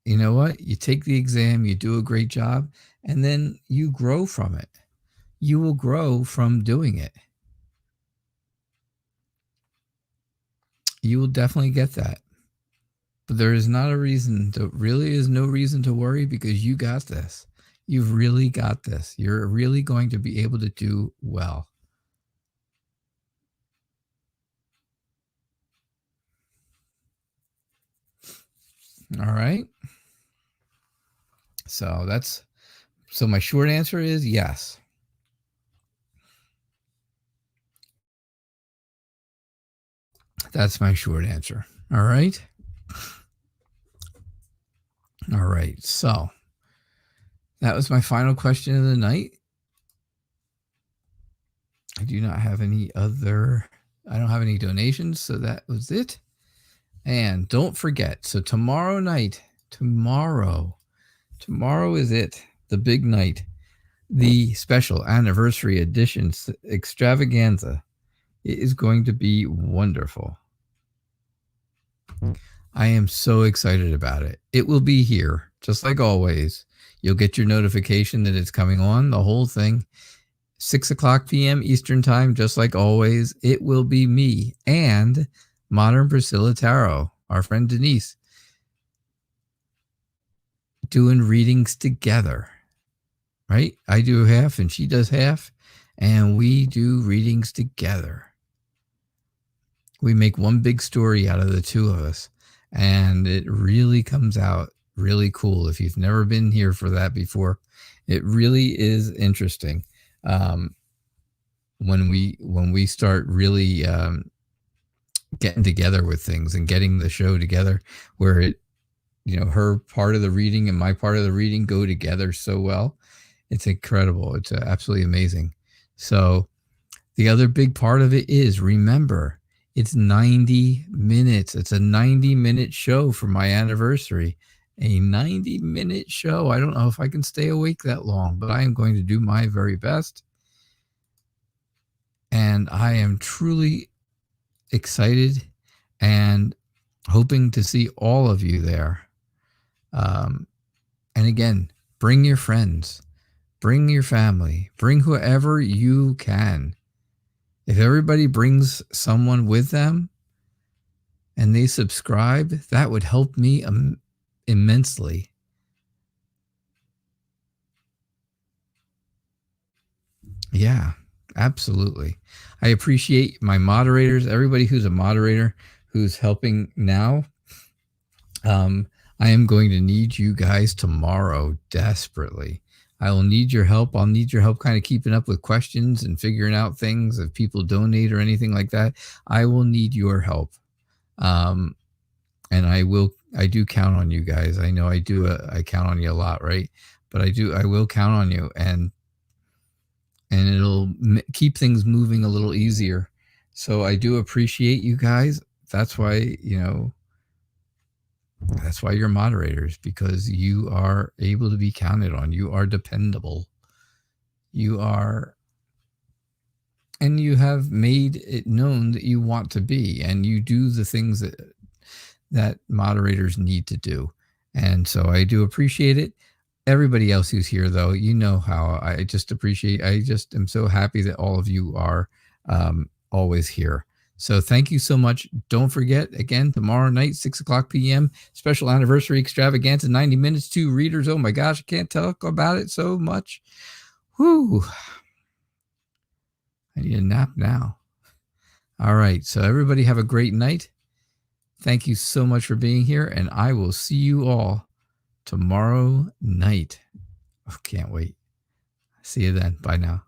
you know what? You take the exam, you do a great job, and then you grow from it. You will grow from doing it. You will definitely get that. But there is not a reason to, really is no reason to worry because you got this. You've really got this. You're really going to be able to do well. All right. So my short answer is yes. That's my short answer. All right. All right. So that was my final question of the night. I do not have any I don't have any donations, so that was it. And don't forget, so tomorrow is it, the big night, the special anniversary edition extravaganza. It is going to be wonderful. I am so excited about it. It will be here, just like always. You'll get your notification that it's coming on, the whole thing. 6:00 p.m. Eastern time, just like always. It will be me and Modern Priscilla Tarot, our friend Denise, doing readings together, right? I do half and she does half, and we do readings together. We make one big story out of the two of us, and it really comes out really cool. If you've never been here for that before, it really is interesting. When we start really getting together with things and getting the show together, where it, her part of the reading and my part of the reading go together so well, it's incredible. It's absolutely amazing. So the other big part of it is, remember, it's 90 minutes. It's a 90-minute show for my anniversary. A 90-minute show. I don't know if I can stay awake that long, but I am going to do my very best. And I am truly excited and hoping to see all of you there. And again, bring your friends, bring your family, bring whoever you can. If everybody brings someone with them and they subscribe, that would help me immensely. Yeah, absolutely. I appreciate my moderators, everybody who's a moderator who's helping now. I am going to need you guys tomorrow desperately. I will need your help. I'll need your help kind of keeping up with questions and figuring out things if people donate or anything like that. I will need your help. And I do count on you guys. I know I do. I count on you a lot, right? But I will count on you, and it'll keep things moving a little easier. So I do appreciate you guys. That's why, that's why you're moderators, because you are able to be counted on. You are dependable. And you have made it known that you want to be, and you do the things that moderators need to do. And so I do appreciate it. Everybody else who's here, though, you know how I just am so happy that all of you are always here. So thank you so much. Don't forget, again, tomorrow night, 6:00 p.m., special anniversary extravaganza, 90 minutes to readers. Oh my gosh, I can't talk about it so much. Whew. I need a nap now. All right. So everybody have a great night. Thank you so much for being here, and I will see you all tomorrow night. Oh, can't wait. See you then. Bye now.